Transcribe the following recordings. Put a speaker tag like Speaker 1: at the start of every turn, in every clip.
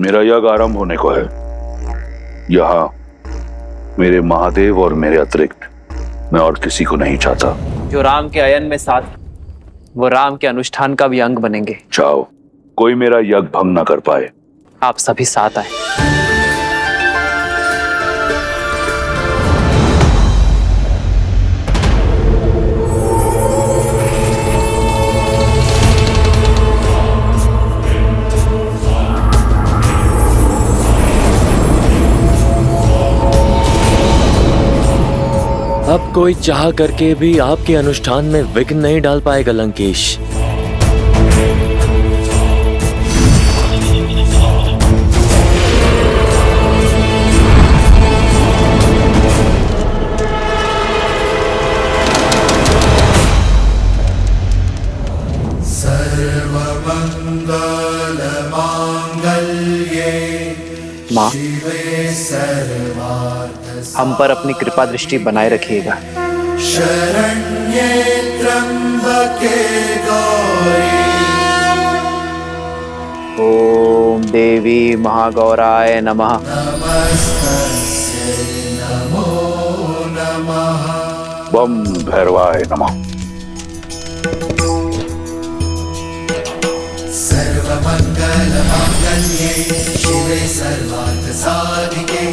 Speaker 1: मेरा यज्ञ आरंभ होने को है। यहाँ मेरे महादेव और मेरे अतिरिक्त मैं और किसी को नहीं चाहता।
Speaker 2: जो राम के अयन में साथ, वो राम के अनुष्ठान का भी अंग बनेंगे।
Speaker 1: चाहो कोई मेरा यज्ञ भंग न कर पाए।
Speaker 2: आप सभी साथ आए।
Speaker 3: अब कोई चाह करके भी आपके अनुष्ठान में विघ्न नहीं डाल पाएगा लंकेश।
Speaker 2: माँ, हम पर अपनी कृपा दृष्टि बनाए रखिएगा।
Speaker 4: शरण्ये त्र्यंबके गौरी।
Speaker 2: ओम देवी महागौराय नमः।
Speaker 4: नमस्तस्यै नमो नमः।
Speaker 1: बम भैरवाय नमः।
Speaker 4: सर्वमंगल मांगल्ये शिवे सर्वार्थ साधिके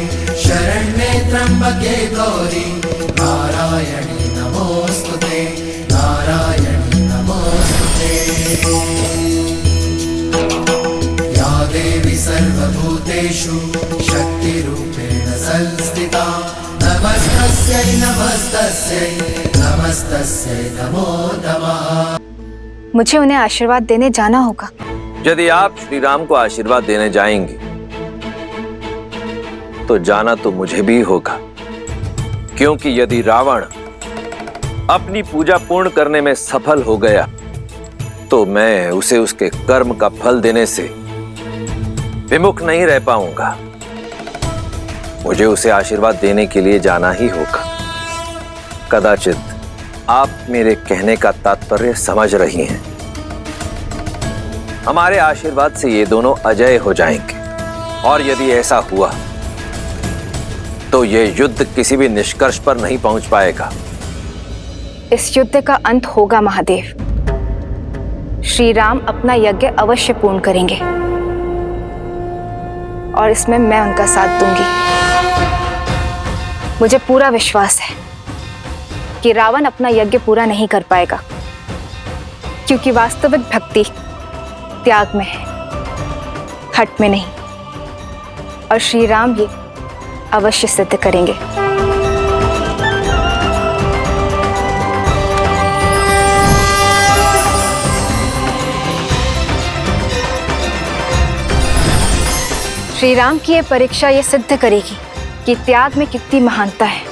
Speaker 4: शरण्ये त्र्यंबके गौरी नारायणी नमोस्तुते नारायणी नमोस्तुते। या देवी सर्वभूतेषु शक्तिरूपेण संस्थिता नमस्तस्यै नमस्तस्यै नमस्तस्यै नमो नमः।
Speaker 5: मुझे उन्हें आशीर्वाद देने जाना होगा।
Speaker 6: यदि आप श्री राम को आशीर्वाद देने जाएंगी तो जाना तो मुझे भी होगा, क्योंकि यदि रावण अपनी पूजा पूर्ण करने में सफल हो गया तो मैं उसे उसके कर्म का फल देने से विमुख नहीं रह पाऊंगा। मुझे उसे आशीर्वाद देने के लिए जाना ही होगा। कदाचित आप मेरे कहने का तात्पर्य समझ रही हैं। हमारे आशीर्वाद से ये दोनों अजय हो जाएंगे, और यदि ऐसा हुआ तो ये युद्ध किसी भी निष्कर्ष पर नहीं पहुंच पाएगा।
Speaker 5: इस युद्ध का अंत होगा महादेव। श्री राम अपना यज्ञ अवश्य पूर्ण करेंगे और इसमें मैं उनका साथ दूंगी। मुझे पूरा विश्वास है कि रावण अपना यज्ञ पूरा नहीं कर पाएगा, क्योंकि वास्तविक भक्ति त्याग में है, हट में नहीं। और श्री राम ये अवश्य सिद्ध करेंगे। श्री राम की ये परीक्षा ये सिद्ध करेगी कि त्याग में कितनी महानता है,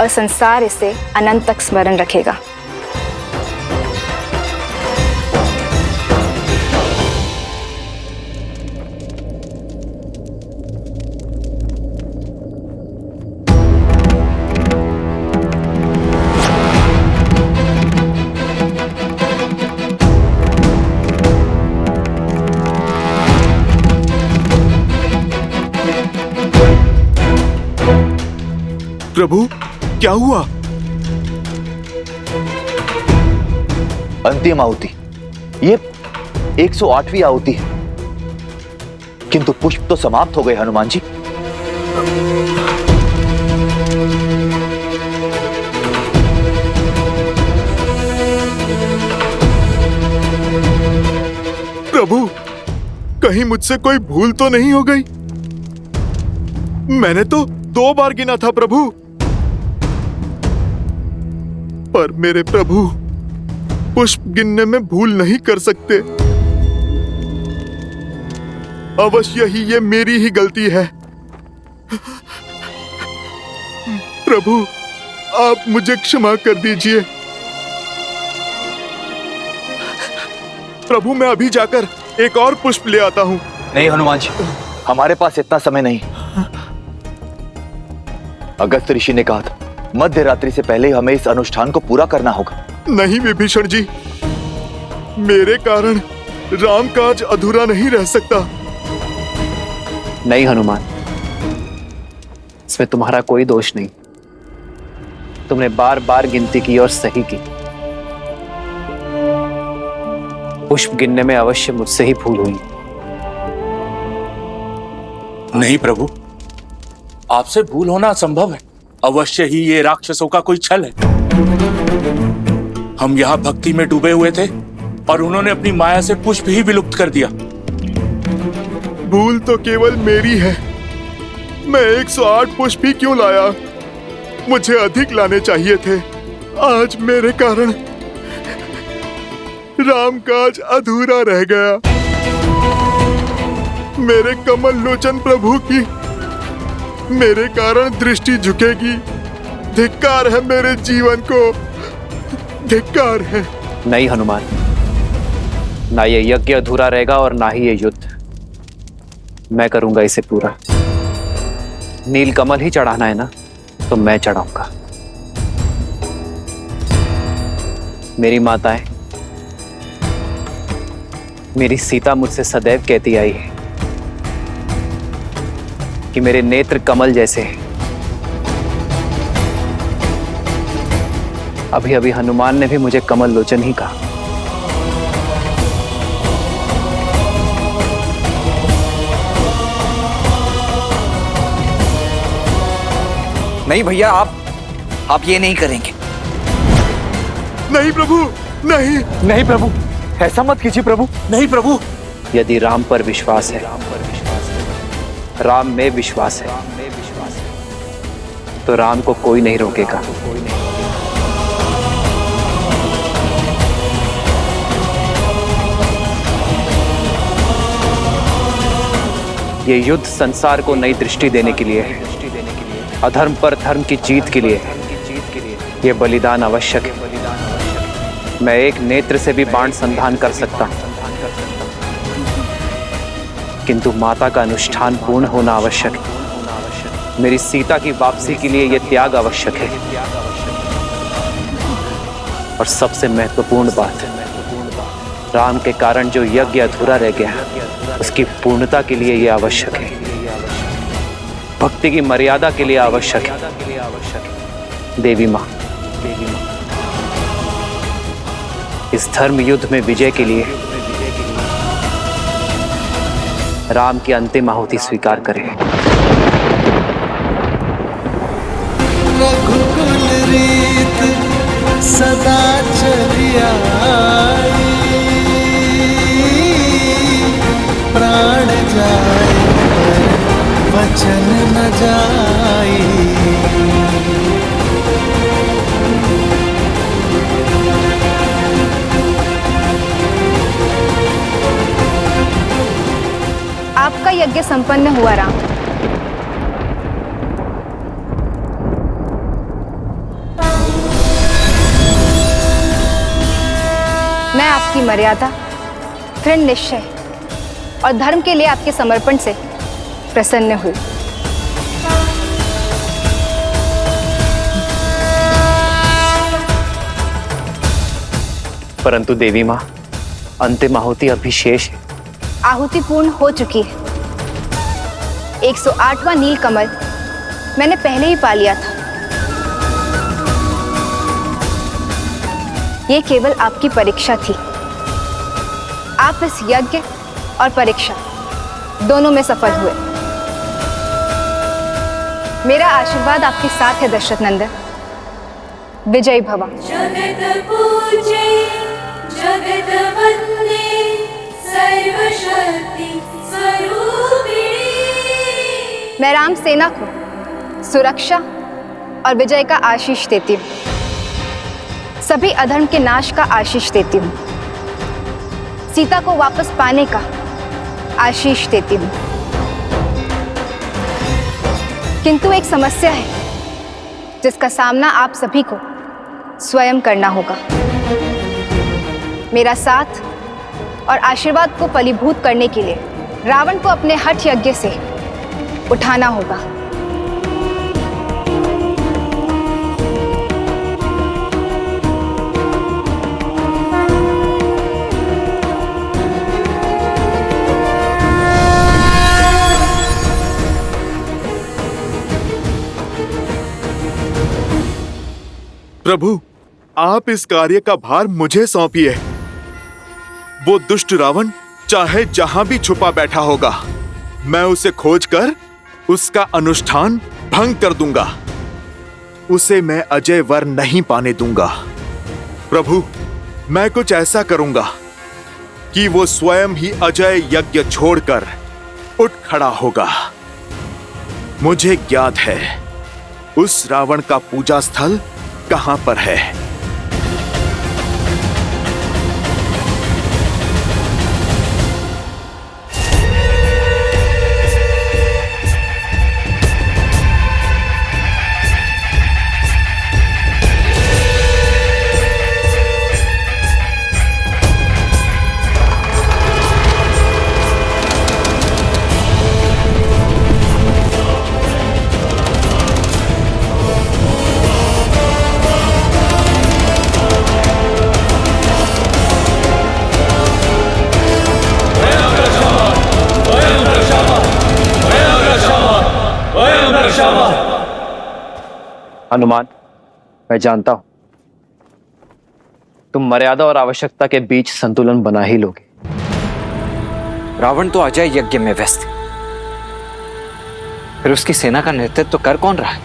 Speaker 5: और संसार इसे अनंत तक स्मरण रखेगा।
Speaker 7: प्रभु, क्या हुआ?
Speaker 8: अंतिम आहुति, ये 108वीं आहुति है, किंतु पुष्प तो समाप्त हो गए हनुमान जी।
Speaker 7: प्रभु, कहीं मुझसे कोई भूल तो नहीं हो गई? मैंने तो 2 बार गिना था प्रभु। पर मेरे प्रभु पुष्प गिनने में भूल नहीं कर सकते। अवश्य ही ये मेरी ही गलती है। प्रभु, आप मुझे क्षमा कर दीजिए। प्रभु, मैं अभी जाकर एक और पुष्प ले आता हूं।
Speaker 8: नहीं हनुमान जी, हमारे पास इतना समय नहीं। अगस्त्य ऋषि ने कहा था मध्य रात्रि से पहले हमें इस अनुष्ठान को पूरा करना होगा।
Speaker 7: नहीं विभीषण जी, मेरे कारण राम काज अधूरा नहीं रह सकता।
Speaker 2: नहीं हनुमान, इसमें तुम्हारा कोई दोष नहीं। तुमने बार बार गिनती की और सही की। पुष्प गिनने में अवश्य मुझसे ही भूल हुई।
Speaker 9: नहीं प्रभु, आपसे भूल होना असंभव है। अवश्य ही ये राक्षसों का कोई छल है। हम यहाँ भक्ति में डूबे हुए थे और उन्होंने अपनी माया से पुष्प ही विलुप्त कर दिया।
Speaker 7: भूल तो केवल मेरी है। मैं 108 पुष्प ही क्यों लाया? मुझे अधिक लाने चाहिए थे। आज मेरे कारण राम काज अधूरा रह गया। मेरे कमल लोचन प्रभु की मेरे कारण दृष्टि झुकेगी। धिक्कार है मेरे जीवन को, धिक्कार है।
Speaker 2: नहीं हनुमान, ना ये यज्ञ अधूरा रहेगा और ना ही ये युद्ध। मैं करूंगा इसे पूरा। नील कमल ही चढ़ाना है ना, तो मैं चढ़ाऊंगा। मेरी माताएं, मेरी सीता मुझसे सदैव कहती आई है कि मेरे नेत्र कमल जैसे हैं। अभी अभी हनुमान ने भी मुझे कमल लोचन ही कहा।
Speaker 10: नहीं भैया, आप ये नहीं करेंगे।
Speaker 7: नहीं प्रभु, नहीं।
Speaker 8: नहीं प्रभु, ऐसा मत कीजिए प्रभु।
Speaker 9: नहीं प्रभु,
Speaker 2: यदि राम पर विश्वास है, राम में विश्वास है, तो राम को कोई नहीं रोकेगा। ये युद्ध संसार को नई दृष्टि देने के लिए है, अधर्म पर धर्म की जीत के लिए है। ये बलिदान आवश्यक है। मैं एक नेत्र से भी बाण संधान कर सकता हूं, किंतु माता का अनुष्ठान पूर्ण होना आवश्यक है। मेरी सीता की वापसी के लिए यह त्याग आवश्यक है। और सबसे महत्वपूर्ण बात, राम के कारण जो यज्ञ अधूरा रह गया, उसकी पूर्णता के लिए यह आवश्यक है। भक्ति की मर्यादा के लिए आवश्यक है। देवी मां, इस धर्म युद्ध में विजय के लिए राम की अंतिम आहुति स्वीकार करें।
Speaker 4: रघुकुल रीत सदा चली आई, प्राण जाए वचन न जाई।
Speaker 5: आपका यज्ञ संपन्न हुआ राम। मैं आपकी मर्यादा, दृढ़ निश्चय और धर्म के लिए आपके समर्पण से प्रसन्न हुई।
Speaker 2: परंतु देवी मां, अंतिम आहुति अभी शेष है।
Speaker 5: आहुति पूर्ण हो चुकी है। 108वां नील कमल मैंने पहले ही पा लिया था। ये केवल आपकी परीक्षा थी। आप इस यज्ञ और परीक्षा दोनों में सफल हुए। मेरा आशीर्वाद आपके साथ है दशरथ नंदन। विजयी भवा।
Speaker 11: जगत पूजे जगत वंदे सर्वशक्ति स्वरूपिणी।
Speaker 5: मैं राम सेना को सुरक्षा और विजय का आशीष देती हूँ। सभी अधर्म के नाश का आशीष देती हूँ। सीता को वापस पाने का आशीष देती हूँ। किंतु एक समस्या है जिसका सामना आप सभी को स्वयं करना होगा। मेरा साथ और आशीर्वाद को फलीभूत करने के लिए रावण को अपने हठ यज्ञ से उठाना होगा।
Speaker 7: प्रभु, आप इस कार्य का भार मुझे सौंपिए। वो दुष्ट रावण चाहे जहां भी छुपा बैठा होगा, मैं उसे खोजकर उसका अनुष्ठान भंग कर दूंगा। उसे मैं अजय वर नहीं पाने दूंगा। प्रभु, मैं कुछ ऐसा करूंगा कि वो स्वयं ही अजय यज्ञ छोड़कर उठ खड़ा होगा। मुझे ज्ञात है उस रावण का पूजा स्थल कहां पर है।
Speaker 2: हनुमान, मैं जानता हूं तुम मर्यादा और आवश्यकता के बीच संतुलन बना ही लोगे।
Speaker 10: रावण तो अजय यज्ञ में व्यस्त है, फिर उसकी सेना का नेतृत्व तो कर कौन रहा है?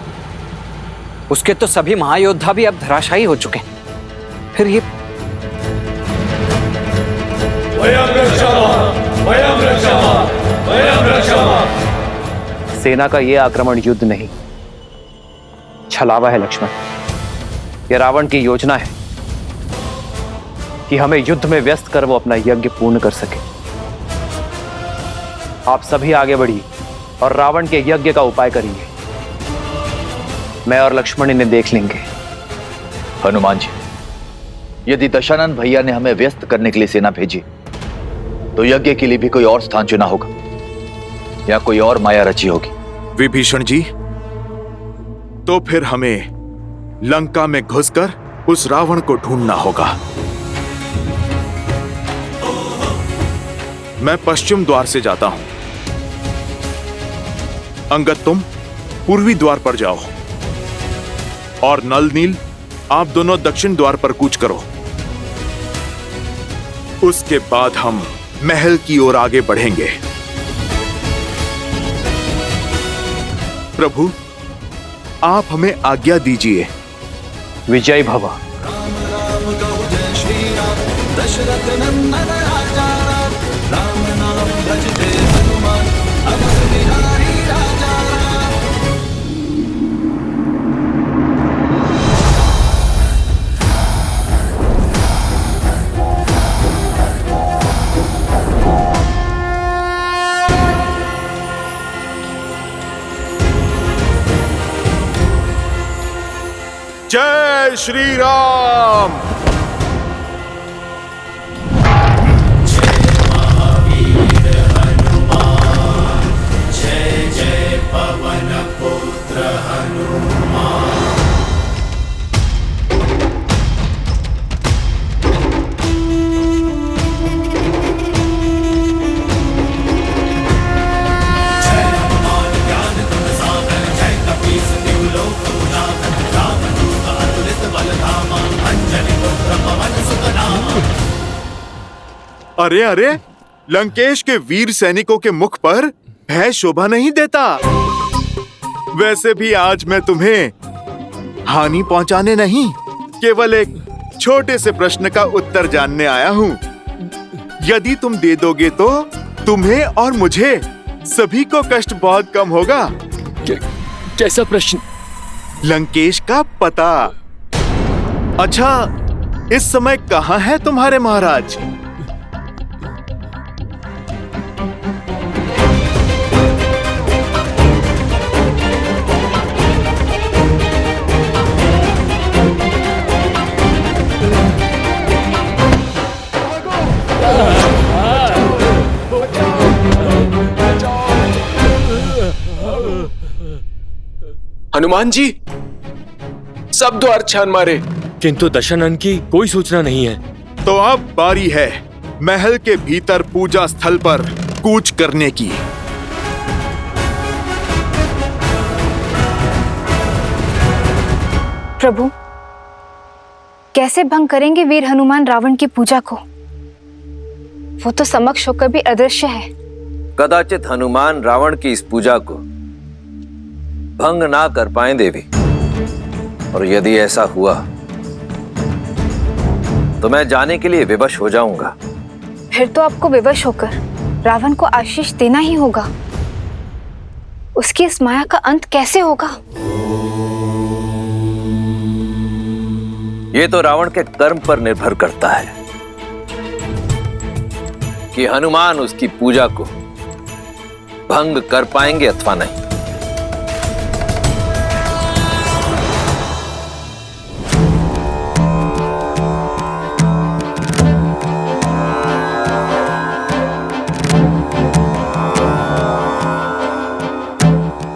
Speaker 10: उसके तो सभी महायोद्धा भी अब धराशायी हो चुके हैं। फिर ये
Speaker 2: सेना का यह आक्रमण युद्ध नहीं, छलावा है लक्ष्मण। यह रावण की योजना है कि हमें युद्ध में व्यस्त कर वो अपना यज्ञ पूर्ण कर सके। आप सभी आगे बढ़िए और रावण के यज्ञ का उपाय करिए। मैं और लक्ष्मण इन्हें देख लेंगे।
Speaker 8: हनुमान जी, यदि दशानन भैया ने हमें व्यस्त करने के लिए सेना भेजी, तो यज्ञ के लिए भी कोई और स्थान चुना होगा या कोई और माया रची होगी।
Speaker 7: विभीषण जी, तो फिर हमें लंका में घुसकर उस रावण को ढूंढना होगा। मैं पश्चिम द्वार से जाता हूं। अंगद, तुम पूर्वी द्वार पर जाओ और नल नील, आप दोनों दक्षिण द्वार पर कूच करो। उसके बाद हम महल की ओर आगे बढ़ेंगे। प्रभु, आप हमें आज्ञा दीजिए।
Speaker 2: विजय भव।
Speaker 4: दशरथ नंदन राजा राम नाम भजते हनुमान अवध बिहारी राजा।
Speaker 7: जय श्री राम। अरे अरे, लंकेश के वीर सैनिकों के मुख पर भय शोभा नहीं देता। वैसे भी आज मैं तुम्हें हानि पहुंचाने नहीं, केवल एक छोटे से प्रश्न का उत्तर जानने आया हूं। यदि तुम दे दोगे तो तुम्हें और मुझे सभी को कष्ट बहुत कम होगा।
Speaker 3: कैसा प्रश्न?
Speaker 7: लंकेश का पता। अच्छा, इस समय कहां है तुम्हारे महाराज?
Speaker 12: हनुमान जी, सब द्वार छान मारे,
Speaker 3: किंतु दशानन की कोई सूचना नहीं है।
Speaker 7: तो अब बारी है महल के भीतर पूजा स्थल पर कूच करने की।
Speaker 5: प्रभु, कैसे भंग करेंगे वीर हनुमान रावण की पूजा को? वो तो समक्ष होकर भी अदृश्य है।
Speaker 6: कदाचित हनुमान रावण की इस पूजा को भंग ना कर पाए देवी, और यदि ऐसा हुआ तो मैं जाने के लिए विवश हो जाऊंगा।
Speaker 5: फिर तो आपको विवश होकर रावण को आशीष देना ही होगा। उसकी इस माया का अंत कैसे होगा?
Speaker 6: ये तो रावण के कर्म पर निर्भर करता है कि हनुमान उसकी पूजा को भंग कर पाएंगे अथवा नहीं।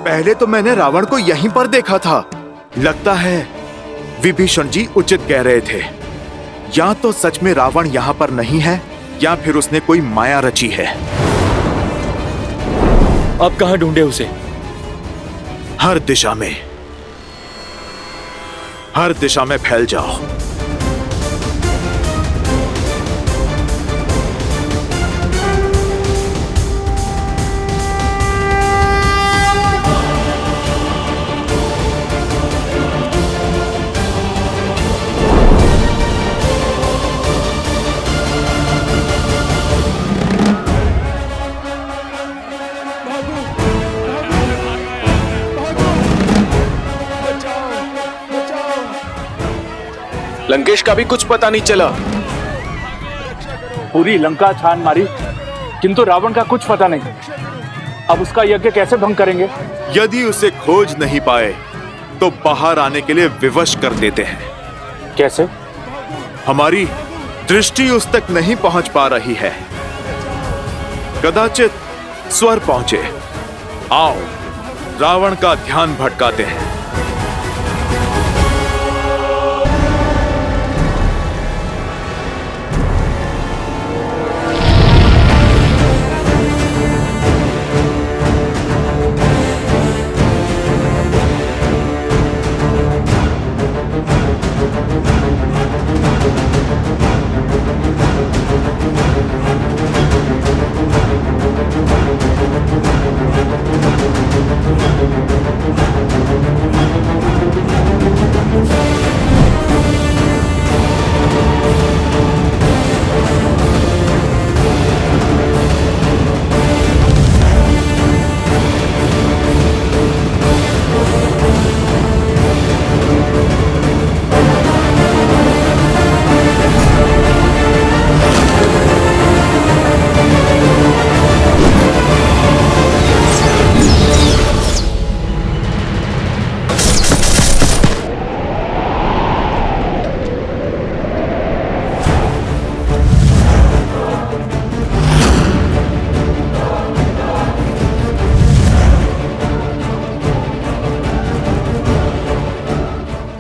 Speaker 7: पहले तो मैंने रावण को यहीं पर देखा था। लगता है विभीषण जी उचित कह रहे थे। या तो सच में रावण यहां पर नहीं है, या फिर उसने कोई माया रची है।
Speaker 3: अब कहां ढूंढे उसे?
Speaker 7: हर दिशा में फैल जाओ।
Speaker 12: लंकेश का भी कुछ पता नहीं चला।
Speaker 9: पूरी लंका छान मारी, किंतु रावण का कुछ पता नहीं। अब उसका यज्ञ कैसे भंग करेंगे?
Speaker 7: यदि उसे खोज नहीं पाए तो बाहर आने के लिए विवश कर देते हैं।
Speaker 9: कैसे?
Speaker 7: हमारी दृष्टि उस तक नहीं पहुंच पा रही है। कदाचित स्वर पहुंचे। आओ, रावण का ध्यान भटकाते हैं।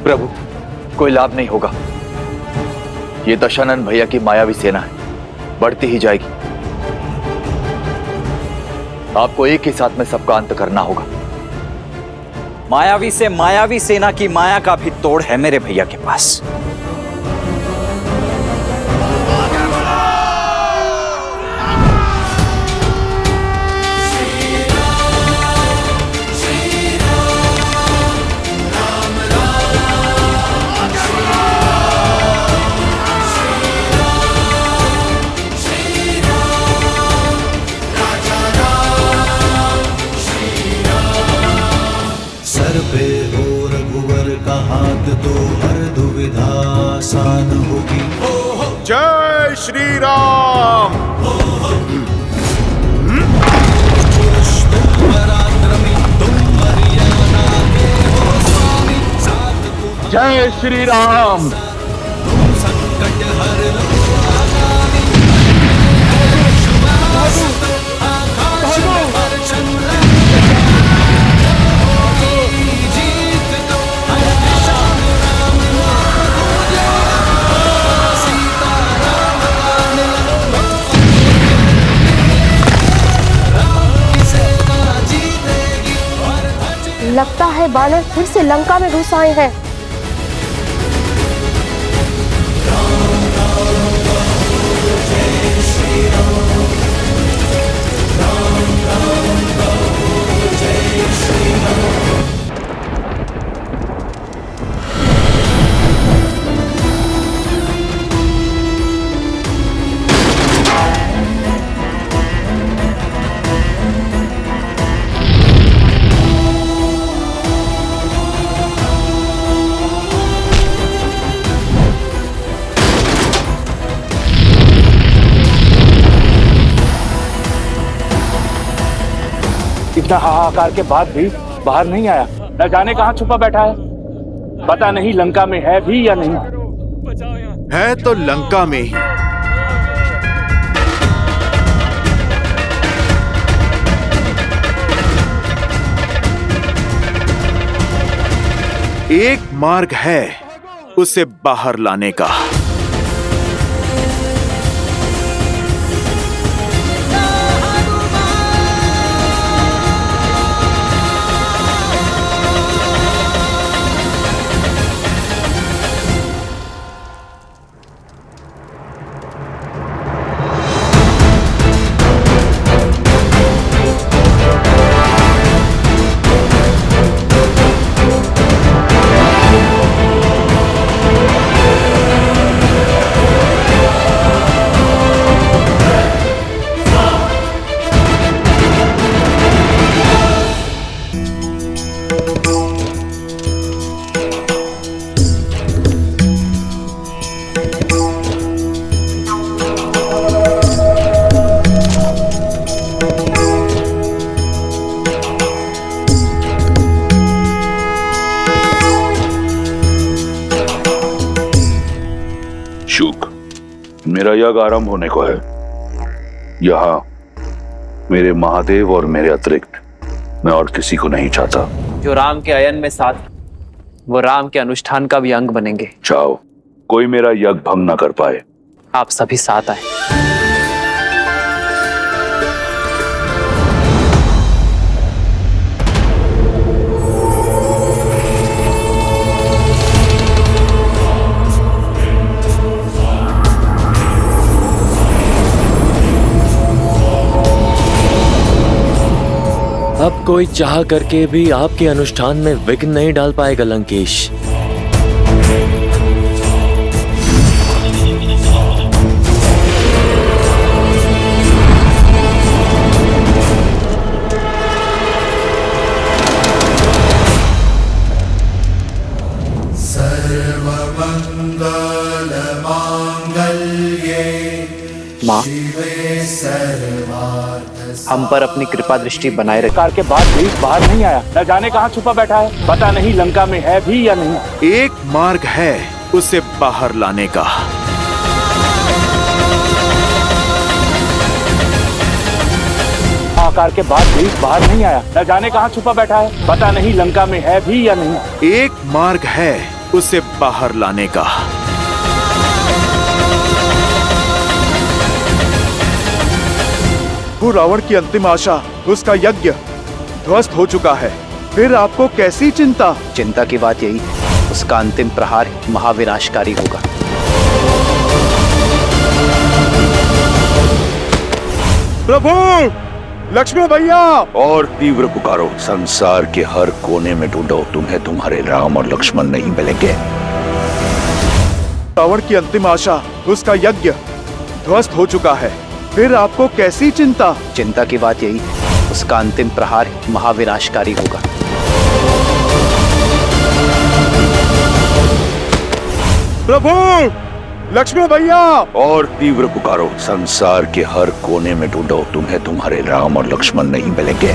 Speaker 8: प्रभु, कोई लाभ नहीं होगा। ये दशानन भैया की मायावी सेना है, बढ़ती ही जाएगी। आपको एक ही साथ में सबका अंत करना होगा।
Speaker 10: मायावी से मायावी सेना की माया का भी तोड़ है मेरे भैया के पास।
Speaker 4: सर पे हो रघुवर का हाथ तो हर दुविधा आसान होगी।
Speaker 7: जय श्री राम।
Speaker 4: पुरुष तुम पराक्रमी, तुम हरियाणा के हो स्वामी। साथ तुम
Speaker 8: जय श्री राम।
Speaker 4: तुम संकट हर लो आगामी। आकाश में परचम जीत दो, हर दिशा में राम नाम पूजा। सीता राम का मिलन, राम की सेना जीतेगी। और ध्वज
Speaker 13: लगता है बानर फिर से लंका में घुस आए हैं।
Speaker 9: इतना हाहाकार के बाद भी बाहर नहीं आया। न जाने कहाँ छुपा बैठा है। पता नहीं लंका में है भी या नहीं।
Speaker 7: है तो लंका में ही। एक मार्ग है उसे बाहर लाने का।
Speaker 1: मेरा यज्ञ आरंभ होने को है। यहाँ मेरे महादेव और मेरे अतिरिक्त मैं और किसी को नहीं चाहता।
Speaker 2: जो राम के अयन में साथ, वो राम के अनुष्ठान का भी अंग बनेंगे।
Speaker 1: चाहो कोई मेरा यज्ञ भंग ना कर पाए।
Speaker 2: आप सभी साथ आए।
Speaker 3: अब कोई चाह करके भी आपके अनुष्ठान में विघ्न नहीं डाल पाएगा लंकेश।
Speaker 2: माँ, हम पर अपनी कृपा दृष्टि बनाए रखें।
Speaker 9: कार के बाद भी बाहर नहीं आया। न जाने कहाँ छुपा बैठा है। पता नहीं लंका में है भी या नहीं।
Speaker 7: एक मार्ग है उसे बाहर लाने का।
Speaker 9: आकार के बाद भी बाहर नहीं आया। न जाने कहाँ छुपा बैठा है। पता नहीं लंका में है भी या नहीं।
Speaker 7: एक मार्ग है उसे बाहर लाने का। वो रावण की अंतिम आशा, उसका यज्ञ ध्वस्त हो चुका है। फिर आपको कैसी चिंता?
Speaker 2: चिंता की बात यही, उसका अंतिम प्रहार महाविनाशकारी होगा।
Speaker 7: प्रभु, लक्ष्मण भैया!
Speaker 1: और तीव्र पुकारो, संसार के हर कोने में ढूंढो, तुम्हें तुम्हारे राम और लक्ष्मण नहीं मिलेंगे।
Speaker 7: रावण की अंतिम आशा, उसका यज्ञ ध्वस्त हो चुका है। फिर आपको कैसी चिंता?
Speaker 2: चिंता की बात यही, उसका अंतिम प्रहार महाविनाशकारी होगा।
Speaker 7: प्रभु, लक्ष्मण भैया!
Speaker 1: और तीव्र पुकारो, संसार के हर कोने में ढूंढो, तुम्हें तुम्हारे राम और लक्ष्मण नहीं मिलेंगे।